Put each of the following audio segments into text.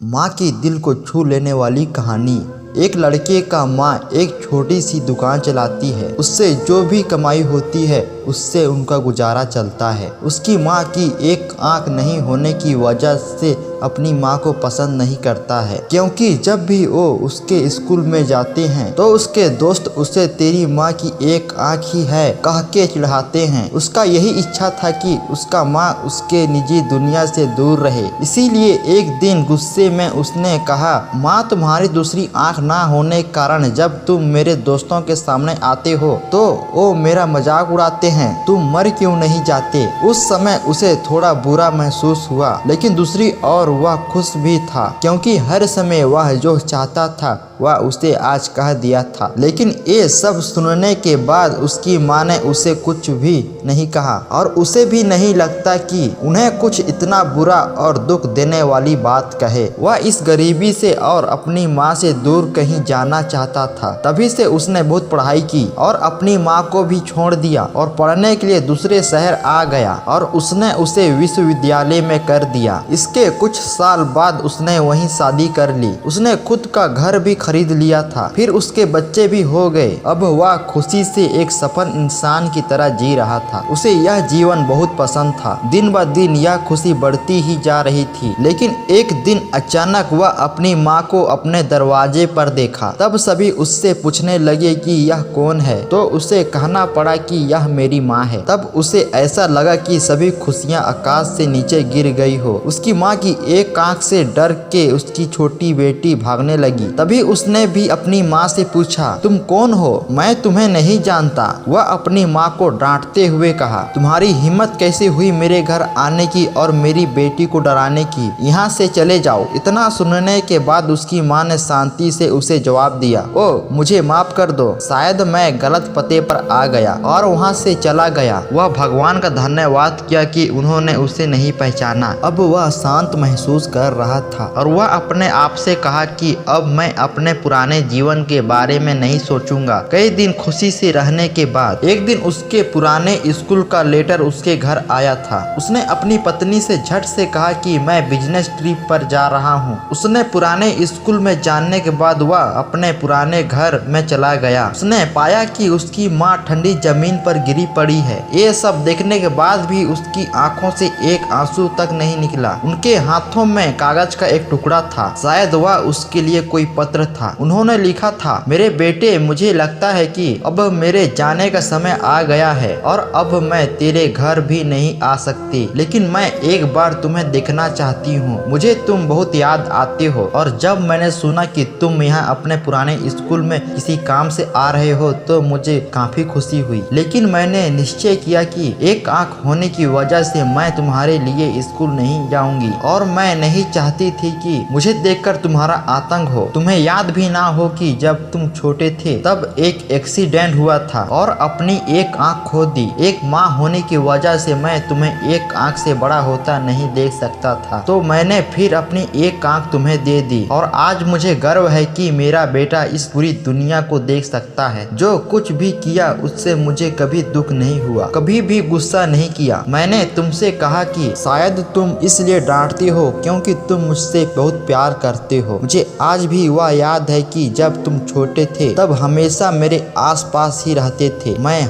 माँ की दिल को छू लेने वाली कहानी। एक लड़के का माँ एक छोटी सी दुकान चलाती है। उससे जो भी कमाई होती है उससे उनका गुजारा चलता है। उसकी माँ की एक आंख नहीं होने की वजह से अपनी माँ को पसंद नहीं करता है, क्योंकि जब भी वो उसके स्कूल में जाते हैं तो उसके दोस्त उसे तेरी माँ की एक आंख ही है कह के चिढ़ाते हैं। उसका यही इच्छा था कि उसका माँ उसके निजी दुनिया से दूर रहे। इसीलिए एक दिन गुस्से में उसने कहा, माँ तुम्हारी दूसरी आंख ना होने के कारण जब तुम मेरे दोस्तों के सामने आते हो तो वो मेरा मजाक उड़ाते हैं, तुम मर क्यों नहीं जाते। उस समय उसे थोड़ा बुरा महसूस हुआ, लेकिन दूसरी ओर वह खुश भी था, क्योंकि हर समय वह जो चाहता था वह उसे आज कह दिया था। लेकिन ये सब सुनने के बाद उसकी माँ ने उसे कुछ भी नहीं कहा और उसे भी नहीं लगता कि उन्हें कुछ इतना बुरा और दुख देने वाली बात कहे। वह इस गरीबी से और अपनी माँ से दूर कहीं जाना चाहता था। तभी से उसने बहुत पढ़ाई की और अपनी माँ को भी छोड़ दिया और पढ़ने के लिए दूसरे शहर आ गया और उसने उसे विश्वविद्यालय में कर दिया। इसके कुछ साल बाद उसने वहीं शादी कर ली। उसने खुद का घर भी खरीद लिया था, फिर उसके बच्चे भी हो गए। अब वह खुशी से एक सफल इंसान की तरह जी रहा था। उसे यह जीवन बहुत पसंद था। दिन ब दिन यह खुशी बढ़ती ही जा रही थी। लेकिन एक दिन अचानक वह अपनी माँ को अपने दरवाजे पर देखा। तब सभी उससे पूछने लगे कि यह कौन है, तो उसे कहना पड़ा कि यह मेरी माँ है। तब उसे ऐसा लगा कि सभी खुशियाँ आकाश से नीचे गिर गई हो। उसकी माँ की एक आंख से डर के उसकी छोटी बेटी भागने लगी। तभी उसने भी अपनी माँ से पूछा, तुम कौन हो, मैं तुम्हें नहीं जानता। वह अपनी माँ को डांटते हुए कहा, तुम्हारी हिम्मत कैसे हुई मेरे घर आने की और मेरी बेटी को डराने की, यहाँ से चले जाओ। इतना सुनने के बाद उसकी माँ ने शांति से उसे जवाब दिया, ओ मुझे माफ कर दो, शायद मैं गलत पते पर आ गया, और वहाँ से चला गया। वह भगवान का धन्यवाद किया कि उन्होंने उसे नहीं पहचाना। अब वह शांत महसूस कर रहा था और वह अपने आप से कहा कि अब मैं अपने पुराने जीवन के बारे में नहीं सोचूंगा। कई दिन खुशी से रहने के बाद एक दिन उसके पुराने स्कूल का लेटर उसके घर आया था। उसने अपनी पत्नी से झट से कहा कि मैं बिजनेस ट्रिप पर जा रहा हूँ। उसने पुराने स्कूल में जानने के बाद वह अपने पुराने घर में चला गया। उसने पाया कि उसकी माँ ठंडी जमीन पर गिरी पड़ी है। ये सब देखने के बाद भी उसकी आंखों से एक आंसू तक नहीं निकला। उनके हाथों में कागज का एक टुकड़ा था, शायद वह उसके लिए कोई पत्र था। उन्होंने लिखा था, मेरे बेटे, मुझे लगता है कि अब मेरे जाने का समय आ गया है और अब मैं तेरे घर भी नहीं आ सकती, लेकिन मैं एक बार तुम्हें देखना चाहती हूँ। मुझे तुम बहुत याद आते हो और जब मैंने सुना कि तुम यहाँ अपने पुराने स्कूल में किसी काम से आ रहे हो तो मुझे काफी खुशी हुई, लेकिन मैंने निश्चय किया कि एक आंख होने की वजह से मैं तुम्हारे लिए स्कूल नहीं जाऊंगी और मैं नहीं चाहती थी कि मुझे देखकर तुम्हारा आतंक हो। तुम्हें याद भी ना हो कि जब तुम छोटे थे तब एक एक्सीडेंट हुआ था और अपनी एक आंख खो दी। एक माँ होने की वजह से मैं तुम्हें एक आंख से बड़ा होता नहीं देख सकता था, तो मैंने फिर अपनी एक आंख तुम्हें दे दी और आज मुझे गर्व है कि मेरा बेटा इस पूरी दुनिया को देख सकता है। जो कुछ भी किया उससे मुझे कभी दुख नहीं हुआ, कभी भी गुस्सा नहीं किया। मैंने तुमसे कहा कि शायद तुम इसलिए डांटती हो क्योंकि तुम मुझसे बहुत प्यार करते हो। मुझे आज भी वह याद है कि जब तुम छोटे थे तब हमेशा मेरे आसपास ही रहते थे। मैं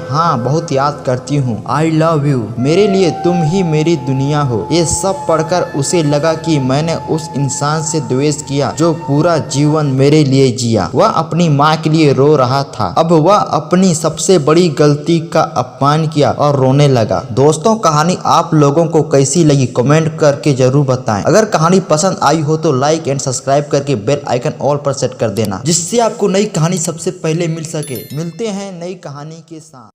बहुत याद करती हूँ। आई लव यू, मेरे लिए तुम ही मेरी दुनिया हो। ये सब पढ़कर उसे लगा कि मैंने उस इंसान से द्वेष किया जो पूरा जीवन मेरे लिए जिया। वह अपनी माँ के लिए रो रहा था। अब वह अपनी सबसे बड़ी गलती का अपमान किया और रोने लगा। दोस्तों, कहानी आप लोगों को कैसी लगी कमेंट करके जरूर बताएं। अगर कहानी पसंद आई हो तो लाइक एंड सब्सक्राइब करके बेल आइकन ऑल पर सेट कर देना, जिससे आपको नई कहानी सबसे पहले मिल सके। मिलते हैं नई कहानी के साथ।